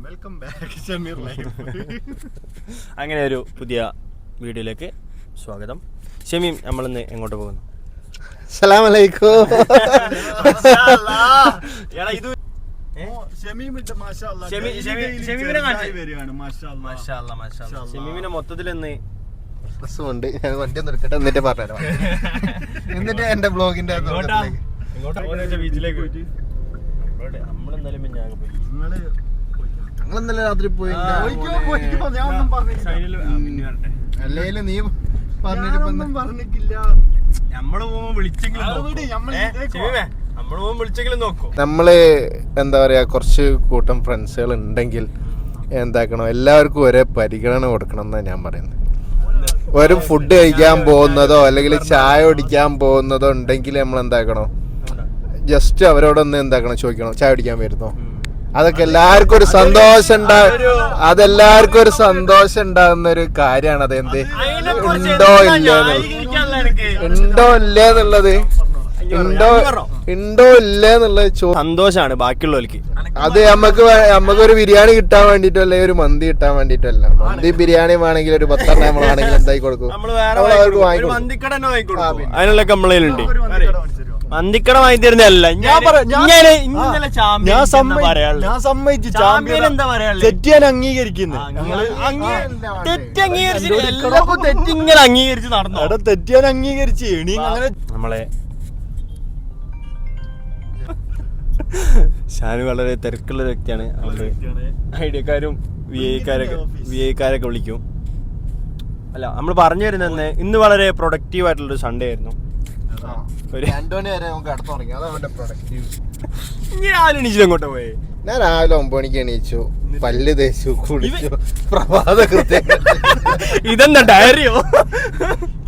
Welcome back Shameer life. അങ്ങനെ ഒരു പുതിയ വീഡിയോയിലേക്ക് സ്വാഗതം. ഷമീം, നമ്മളിന്ന് എങ്ങോട്ട് പോകുന്നു? അസ്സലാമു അലൈക്കും. ഷമീമിനെ മൊത്തത്തിലെന്ന് ഉണ്ട്. ഞാൻ വണ്ടി ഒന്ന് എടുക്കട്ടെ, എന്നിട്ട് പറഞ്ഞുതരാം. എന്നിട്ട് എന്റെ ബ്ലോഗിന്റെ ബീച്ചിലേക്ക് പോയിട്ട് നമ്മളെന്തായാലും പോയി. ഞങ്ങളെന്നല്ലേ രാത്രി പോയി. അല്ലേലും നീ പറഞ്ഞിട്ടില്ല. നമ്മള് പോകുമ്പോ വിളിച്ചെങ്കിലും നോക്കും. നമ്മള് എന്താ പറയാ, കുറച്ച് കൂട്ടം ഫ്രണ്ട്സുകൾ ഉണ്ടെങ്കിൽ എന്താക്കണം, എല്ലാവർക്കും ഒരേ പരിഗണന കൊടുക്കണം എന്നാണ് ഞാൻ പറയുന്നത്. ഒരു ഫുഡ് കഴിക്കാൻ പോകുന്നതോ അല്ലെങ്കിൽ ചായ കുടിക്കാൻ പോകുന്നതോ ഉണ്ടെങ്കിൽ നമ്മൾ എന്താക്കണം, ജസ്റ്റ് അവരോടൊന്ന് എന്താക്കണം, ചോദിക്കണം ചായ കുടിക്കാൻ വരുന്നോ. അതൊക്കെ എല്ലാവർക്കും ഒരു സന്തോഷം അതെല്ലാവർക്കും ഒരു സന്തോഷം ഉണ്ടാകുന്ന ഒരു കാര്യമാണ്. അതെന്ത് ഉണ്ടോ ഇല്ലേന്നുള്ളത് സന്തോഷാണ് ബാക്കിയുള്ളവർക്ക്. അത് നമുക്കൊരു ബിരിയാണി കിട്ടാൻ വേണ്ടിട്ടോ അല്ലെങ്കിൽ ഒരു മന്തി കിട്ടാൻ വേണ്ടിട്ടല്ല. മന്തി ബിരിയാണി വേണമെങ്കിൽ ഒരു 10 നമ്മളാണെങ്കിൽ എന്തായി കൊടുക്കും, അവർക്ക് വാങ്ങിക്കൊടുക്കും. അതിനുള്ള കംപ്ലൈന്റ് മന്തിക്കട വാങ്ങി തരുന്നതല്ല. ഞാൻ സമ്മതിച്ചു, തെറ്റിയാൻ അംഗീകരിക്കുന്നു. തെറ്റിങ്ങനെ അംഗീകരിച്ച് നടന്നു. തെറ്റിയാൻ അംഗീകരിച്ച് ഇനി അങ്ങനെ നമ്മളെ ഷാനു വളരെ തിരക്കുള്ള വ്യക്തിയാണ്. അതുകൊണ്ട് ഐഡിയക്കാരും വി ഐക്കാരൊക്കെ വിളിക്കും. അല്ല, നമ്മൾ പറഞ്ഞു വരുന്നത് ഇന്ന് വളരെ പ്രൊഡക്റ്റീവ് ആയിട്ടുള്ളൊരു സൺഡേ ആയിരുന്നു. എങ്ങോട്ടാ പോയെ? ഞാൻ രാവിലെ 9 മണിക്ക് എണീച്ചു, പല്ല് തേച്ചു, കുളിച്ചു, പ്രഭാത കൃത്യം. ഇതെന്താ ഡയറിയോ?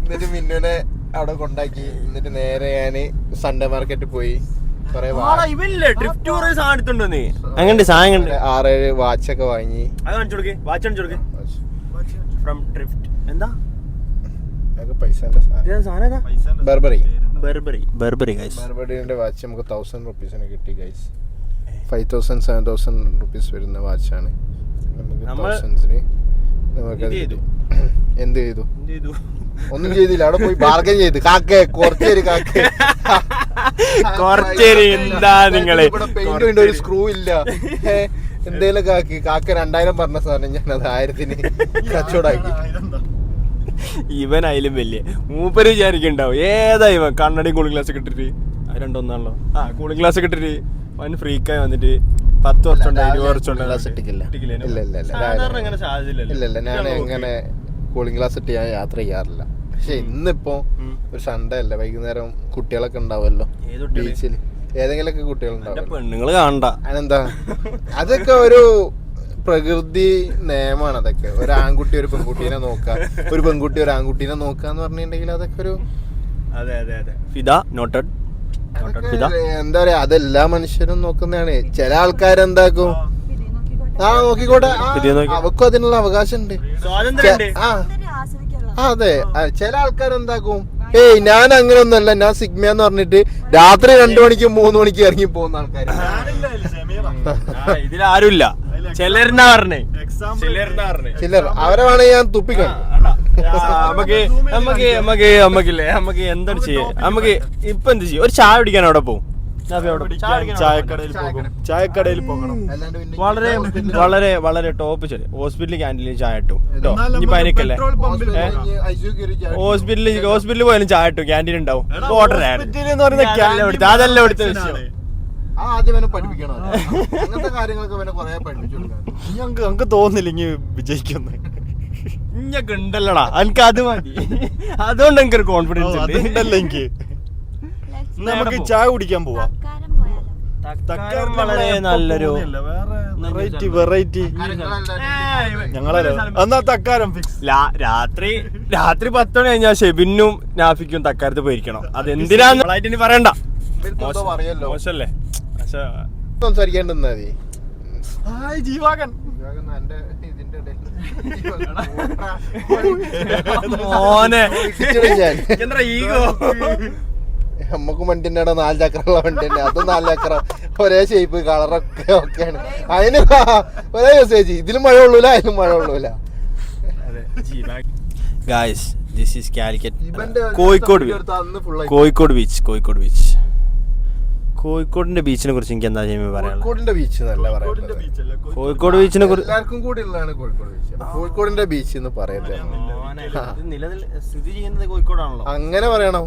എന്നിട്ട് മിന്നുനെ അവിടെ കൊണ്ടാക്കി. എന്നിട്ട് നേരെ ഞാന് സൺഡേ മാർക്കറ്റിൽ പോയി. 6-7 വാച്ചൊക്കെ വാങ്ങി. ബർബറിന്റെ വാച്ച് നമുക്ക് 1000 റുപ്പീസിന് കിട്ടി ഗൈസ്. 5000-7000 റുപ്പീസ് വരുന്ന വാച്ചാണ്. എന്ത് ചെയ്തു? ഒന്നും ചെയ്തില്ല. അവിടെ പോയി ബാർഗൻ ചെയ്ത്. ഒരു സ്ക്രൂ ഇല്ല, എന്തേലും കാക്ക 2000 പറഞ്ഞ സാധനം ഞാൻ അത് 1000-ന് കച്ചവടാക്കി. ഇവനായാലും വലിയ മൂപ്പര് വിചാരിക്കുന്നുണ്ടാവും ഏതാ ഇവൻ കണ്ണടി കൂളിംഗ് ഗ്ലാസ് ഒക്കെ ഇട്ടിട്ട്. രണ്ടൊന്നാണല്ലോ. കൂളിംഗ് ഗ്ലാസ് ഒക്കെ ഇട്ടിട്ട് അവൻ ഫ്രീക്കായി വന്നിട്ട് 10 വർഷം 20 വർഷം ഇല്ല. ഞാൻ എങ്ങനെ കൂളിംഗ് ഗ്ലാസ് ഇട്ട് ഞാൻ യാത്ര ചെയ്യാറില്ല. പക്ഷെ ഇന്നിപ്പോ ഒരു സൺഡേ അല്ലേ, വൈകുന്നേരം കുട്ടികളൊക്കെ ഉണ്ടാവുമല്ലോ ബീച്ചിൽ. ഏതെങ്കിലുമൊക്കെ കുട്ടികളുണ്ടാവും, പെണ്ണുങ്ങള് കാണണ്ട. അതിനെന്താ, അതൊക്കെ ഒരു പ്രകൃതി നിയമമാണ്. അതൊക്കെ ഒരു ആൺകുട്ടി ഒരു പെൺകുട്ടീനെ നോക്കുക, ഒരു പെൺകുട്ടി ഒരു ആൺകുട്ടീനെ നോക്കാന്ന് പറഞ്ഞിട്ടുണ്ടെങ്കിൽ അതൊക്കെ ഒരു എന്താ പറയാ, അതെല്ലാ മനുഷ്യരും നോക്കുന്നതാണ്. ചില ആൾക്കാരെന്താക്കും, നോക്കിക്കോട്ടെ, അവർക്കും അതിനുള്ള അവകാശം ഉണ്ട്. അതെ, ചില ആൾക്കാരെന്താക്കും, ഞാൻ അങ്ങനെ ഒന്നല്ല, ഞാൻ സിഗ്മയെന്ന് പറഞ്ഞിട്ട് രാത്രി 2 മണിക്കും 3 മണിക്കും ഇറങ്ങി പോകുന്ന ആൾക്കാർ ഇതിലാരുമില്ല. ചിലർ അവരെ വേണേ ഞാൻ തുപ്പിക്കണം. നമുക്ക് എന്താണ് ചെയ്യാ, നമുക്ക് ഇപ്പൊ എന്ത് ചെയ്യും? ഒരു ചായ കുടിക്കാൻ അവിടെ പോകും, ചായക്കടയിൽ പോകണം. വളരെ വളരെ വളരെ ടോപ്പ് ശരി. ഹോസ്പിറ്റലിൽ ക്യാൻറ്റീനിൽ ചായ ഇട്ടു കേട്ടോ. ഇനിയിപ്പോ അതിനൊക്കെയല്ലേ ഹോസ്പിറ്റലിൽ പോയാലും ചായ ഇട്ടു, ക്യാൻറ്റീൻ ഉണ്ടാവും. അതല്ല ഇവിടുത്തെ വിഷയം. ഞങ്ങക്ക് തോന്നില്ല ഇനി വിജയിക്കുന്ന. ഇങ്ങക്ക് ഉണ്ടല്ലോടാ, എനിക്ക് അത് മതി. അതുകൊണ്ട് എനിക്കൊരു കോൺഫിഡൻസ് ഉണ്ടല്ലോ എനിക്ക്. നമുക്ക് ചായ കുടിക്കാൻ പോവാം. വളരെ നല്ലൊരു വെറൈറ്റി ഞങ്ങളല്ലോ. എന്നാ തക്കാരം ഫിക്സ്. രാത്രി 10 മണി കഴിഞ്ഞാൽ ഷെബിനും നാഫിക്കും തക്കാരത്ത് പോയിരിക്കണം. അതെന്തിനാന്ന് പറയണ്ട, മോശല്ലേ സംസാരിക്കേണ്ടെന്നാ മതി. ജീവാകൻ മോനെ ഈഗോ നമ്മക്കും വണ്ടി തന്നെ 4 ചക്രമുള്ള വണ്ടി തന്നെ, അതും 4 ചക്രം, ഒരേ ഷേപ്പ് കളറൊക്കെ ഒക്കെയാണ്. അതിന് ഒരേ യൂസേജ്, ഇതിലും മഴ കൊള്ളൂല അതിലും മഴ കൊള്ളൂല. Guys this is Calicut Kozhikode beach. കോഴിക്കോടിന്റെ ബീച്ചിനെ കുറിച്ച് എനിക്ക് എന്താ ചെയ്യുമ്പോൾ പറയാനുള്ളത്? കോഴിക്കോടിന്റെ ബീച്ച് നല്ല കോഴിക്കോട് ബീച്ചിനെ കുറിച്ച് എല്ലാവർക്കും കൂടി ഉള്ളതാണ് കോഴിക്കോട് ബീച്ച്. കോഴിക്കോടിന്റെ ബീച്ച് എന്ന് പറയുന്നത് സ്ഥിതി ചെയ്യുന്നത് കോഴിക്കോടാണല്ലോ, അങ്ങനെ പറയണം.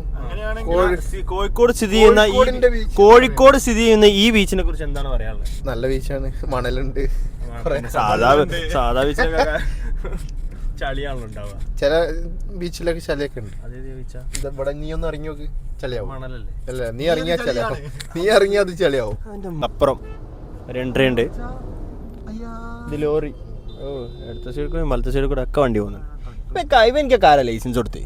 കോഴിക്കോട് സ്ഥിതി ചെയ്യുന്ന ഈ ബീച്ചിനെ കുറിച്ച് എന്താണ് പറയാനുള്ളത്? നല്ല ബീച്ചാണ്, മണലുണ്ട്, സാധാ ബീച്ചിലൊക്കെ ചളിയാണല്ലോ ഉണ്ടാവുക. ചില ബീച്ചിലൊക്കെ ചളിയൊക്കെ ഉണ്ട്. ഇവിടെ നീ ഒന്ന് ഇറങ്ങി നോക്ക്, ചളിയാവും. അല്ല നീ ഇറങ്ങിയാ ചളിയാവും, നീ ഇറങ്ങിയാ അത് ചളിയാവും. അപ്പുറം ഒരു എൻട്രി ഉണ്ട്, ഇത് ലോറി. ഓ ഇടത്തെ സൈഡിൽ കൂടെ വലത്തെ സൈഡിൽ കൂടെ ഒക്കെ വണ്ടി പോകുന്നുണ്ട്. എനിക്ക് കാര ലൈസൻസ് കൊടുത്തേ.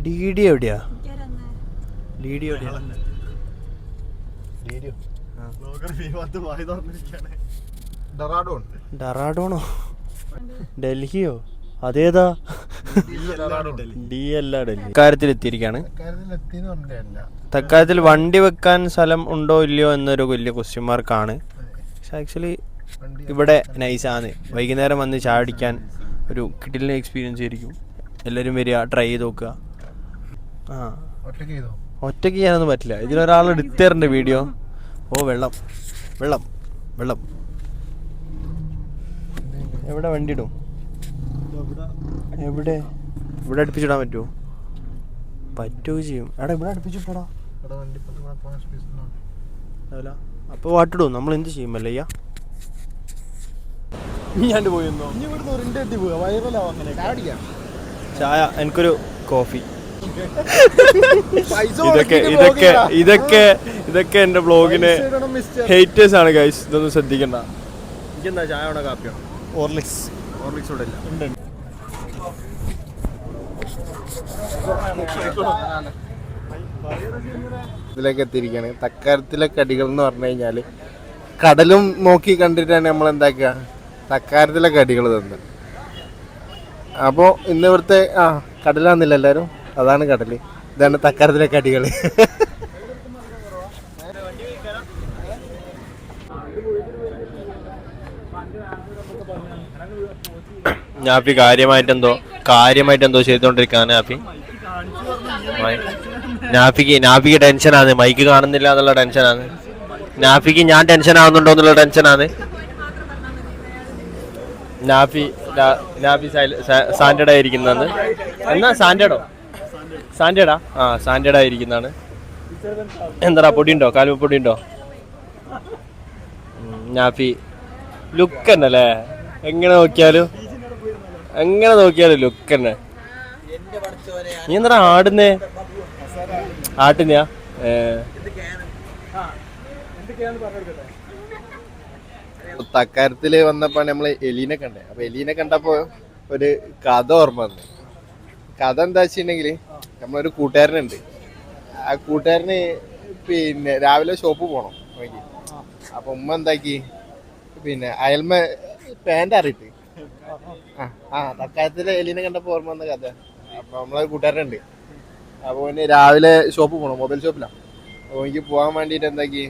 DD എവിടെയാ? ഡറാഡോണോ ഡൽഹിയോ? അതേതാ? തക്കാരത്തിൽ എത്തിയിരിക്കാണ്. തക്കാരത്തിൽ വണ്ടി വെക്കാൻ സ്ഥലം ഉണ്ടോ ഇല്ലയോ എന്നൊരു വലിയ ക്വസ്റ്റ്യൻ മാർക്കാണ്. പക്ഷെ ആക്ച്വലി ഇവിടെ നൈസാണ്. വൈകുന്നേരം വന്ന് ചായ അടിക്കാൻ ഒരു കിടിലൻ എക്സ്പീരിയൻസ് ആയിരിക്കും. എല്ലാവരും വരിക, ട്രൈ ചെയ്ത് നോക്കുക. ഒറ്റയ്ക്ക് ചെയ്യാനൊന്നും പറ്റില്ല, ഇതിലൊരാൾ എടുത്തേറിൻ്റെ വീഡിയോ. ഓ വെള്ളം വെള്ളം വെള്ളം. എവിടെ വണ്ടി ഇടും? ഇവിടെ ഇവിടെ അടുപ്പിച്ചിടാൻ പറ്റുമോ? പറ്റുകയും ചെയ്യും. എടാ ഇവിടെ അടുപ്പിച്ചു പോടാ. അപ്പോൾ വാട്ടിടും. നമ്മൾ എന്ത് ചെയ്യും? അല്ലയ്യ ഞാണ്ട് പോയെന്നോ ചായ, എനിക്കൊരു കോഫി. ഇതൊക്കെ എന്റെ ബ്ലോഗിന് ഹേറ്റേഴ്സ് ആണ് ഗൈസ്. ഇതൊന്നും ശ്രദ്ധിക്കണ്ട. എനിക്കെന്താ ചായ വേണോ കാപ്പിയോ? ഓർലിക്സ് ഇവിടെ ഇല്ല. ഇതിലേക്ക് എത്തിയിരിക്കുകയാണ്. തക്കാരത്തിലെ കടികൾ എന്ന് പറഞ്ഞു കഴിഞ്ഞാൽ കടലും നോക്കി കണ്ടിട്ടാണ് നമ്മൾ എന്താക്കുക തക്കാരത്തിലെ കടികൾ തന്നത്. അപ്പോൾ ഇന്ന് ഇവിടുത്തെ കടലാന്നില്ല എല്ലാവരും, അതാണ് കടൽ. ഇതാണ് തക്കാരത്തിലെ കടികൾ. നാഫി കാര്യമായിട്ടെന്തോ ചെയ്തോണ്ടിരിക്കാണ്. നാഫിക്ക് ടെൻഷനാണ്, മൈക്ക് കാണുന്നില്ല എന്നുള്ള ടെൻഷനാണ്. നാഫിക്ക് ഞാൻ ടെൻഷൻ ആവുന്നുണ്ടോ എന്നുള്ള ടെൻഷനാണ്. നാഫി സാൻഡേഡ് ആയിരിക്കുന്നതാണ്. എന്നാ സാൻഡേഡാ? സാൻഡേഡ് ആയിരിക്കുന്നതാണ്. എന്താ പൊടിയുണ്ടോ? കാലുമ പൊടിയുണ്ടോ? നാഫി ലുക്ക് തന്നെ അല്ലേ? എങ്ങനെ നോക്കിയാലും ലുക്ക് തന്നെ. നീ എന്താ ആടുന്നേ? ആട്ടുന്നയാ? തക്കാരത്തില് വന്നപ്പോ നമ്മള് എലീനെ കണ്ടേ. അപ്പൊ എലീനെ കണ്ടപ്പോ ഒരു കഥ ഓർമ്മ വന്നു. കഥ എന്താ വെച്ചിട്ടുണ്ടെങ്കില് നമ്മളൊരു കൂട്ടുകാരനുണ്ട്. ആ കൂട്ടുകാരന് പിന്നെ രാവിലെ ഷോപ്പ് പോണം. അപ്പൊ ഉമ്മ എന്താക്കി, പിന്നെ അയൽമ പാന്റ് അറിയിട്ട് തക്കാരത്തിലെ എലീനെ കണ്ടപ്പോ ഓർമ്മ വന്ന കഥ. അപ്പൊ നമ്മളൊരു കൂട്ടുകാരനുണ്ട്. അപ്പൊ പിന്നെ രാവിലെ ഷോപ്പ് പോണം, മൊബൈൽ ഷോപ്പിലാണ്. അപ്പൊ എനിക്ക് പോകാൻ വേണ്ടിട്ട് എന്താക്കി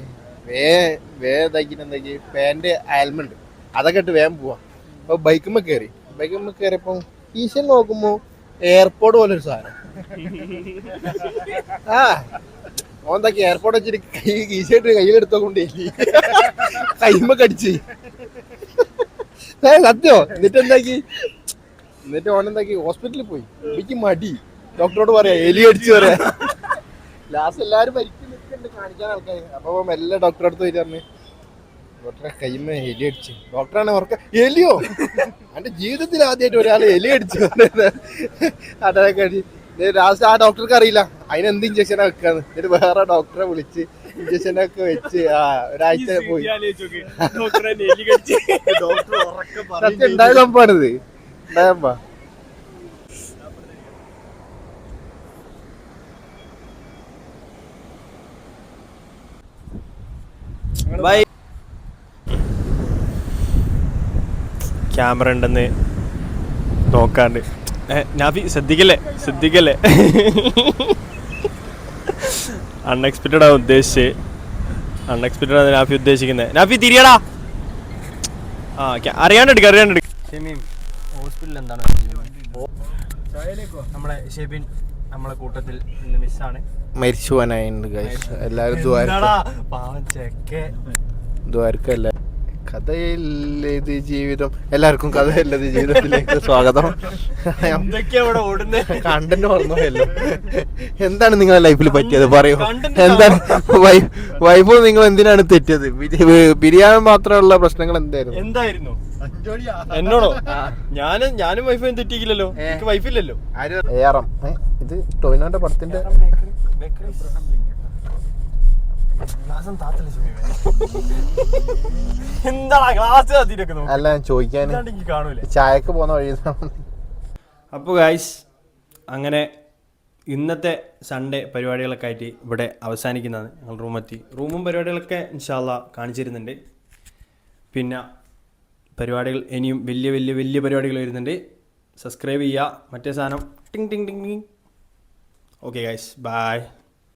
എന്താക്കി പാന്റ് അയൽമുണ്ട്, അതൊക്കെ ഇട്ട് വേഗം പോവാ. അപ്പൊ ബൈക്കുമ്മ കയറിയപ്പോ ഈശൻ നോക്കുമ്പോ എയർപോർട്ട് പോലെ ഒരു സാധനം. ഓന്താക്കി എയർപോർട്ട് വെച്ചിട്ട് ഈശായിട്ട് കയ്യിലെടുത്തോണ്ട് കൈമ്മ കടിച്ച് സത്യോ. എന്നിട്ട് ഓനെന്താക്കി ഹോസ്പിറ്റലിൽ പോയി. എനിക്ക് മടി, ഡോക്ടറോട് പറയാ എലി അടിച്ചു പറയാ. ലാസ്റ്റ് എല്ലാരും പരിക്കുന്നുണ്ട് കാണിക്കാൻ ആൾക്കാർ. അപ്പൊ മെല്ലെ ഡോക്ടറെ അടുത്ത് പോയിട്ട് പറഞ്ഞു, ഡോക്ടറെ കൈമ്മ എലി അടിച്ചു. ഡോക്ടറാണ് ഓർക്ക, എലിയോ? എന്റെ ജീവിതത്തിൽ ആദ്യമായിട്ട് ഒരാൾ എലി അടിച്ചു. അതൊക്കെ ലാസ്റ്റ് ആ ഡോക്ടർക്ക് അറിയില്ല അതിനെന്ത് ഇഞ്ചക്ഷനാ വെക്കാന്ന്. എന്നിട്ട് വേറെ ഡോക്ടറെ വിളിച്ച് ഇഞ്ചക്ഷനൊക്കെ വെച്ച് ഒരാഴ്ച പോയി. സത്യം ഉണ്ടായ സംഭവമാണിത്. ഉണ്ടായപ്പാ ക്യാമറ ഉണ്ടെന്ന് നോക്കാണ്ട് നാഫി ശ്രദ്ധിക്കല്ലേ. അൺഎക്സ്പെക്റ്റഡ് ആണ് ഉദ്ദേശിച്ച്. അൺഎക്സ്പെക്റ്റഡ് ആണ് നാഫി ഉദ്ദേശിക്കുന്നത്. നാഫി തിരിയടാ. ആ അറിയാണ്ടെടുക്ക. ഷെമീം ഹോസ്പിറ്റലിൽ എന്താണ് നമ്മളെ ഷെബിൻ നമ്മളെ കൂട്ടത്തിൽ ഇന്ന് മിസ്സാണ്. മരിച്ചു പോകാനായിട്ടുണ്ട് ഗൈസ്. എല്ലാവരും ദ്വാരക്കല്ല. കഥയില്ലത് ജീവിതം. എല്ലാവർക്കും കഥയില്ലത് ജീവിതത്തിലേക്ക് സ്വാഗതം. കണ്ടന്റ് പറഞ്ഞല്ലോ. എന്താണ് നിങ്ങളുടെ ലൈഫിൽ പറ്റിയത് പറയൂ. എന്താണ് വൈഫ് നിങ്ങൾ എന്തിനാണ് തെറ്റിയത്? ബിരിയാണി മാത്രമുള്ള പ്രശ്നങ്ങൾ എന്തായിരുന്നു? എന്നോടോ? ഞാനും വൈഫും തെറ്റിക്കില്ലല്ലോ. എനിക്ക് വൈഫില്ലല്ലോ. ഇത് ടോവിനോന്റെ പടത്തിന്റെ അല്ല ഞാൻ ചോദിക്കാൻ ചായക്ക് പോകുന്ന വഴി. അപ്പോൾ ഗൈസ് അങ്ങനെ ഇന്നത്തെ സൺഡേ പരിപാടികളൊക്കെ ആയിട്ട് ഇവിടെ അവസാനിക്കുന്നതാണ്. ഞങ്ങൾ റൂമും പരിപാടികളൊക്കെ ഇൻഷാ അല്ലാഹ് കാണിച്ചു തരുന്നുണ്ട്. പിന്നെ പരിപാടികൾ ഇനിയും വലിയ പരിപാടികൾ വരുന്നുണ്ട്. സബ്സ്ക്രൈബ് ചെയ്യുക. മറ്റേ സാധനം ടിങ് ടിങ് ടിങ് ടിങ്. Okay guys, by.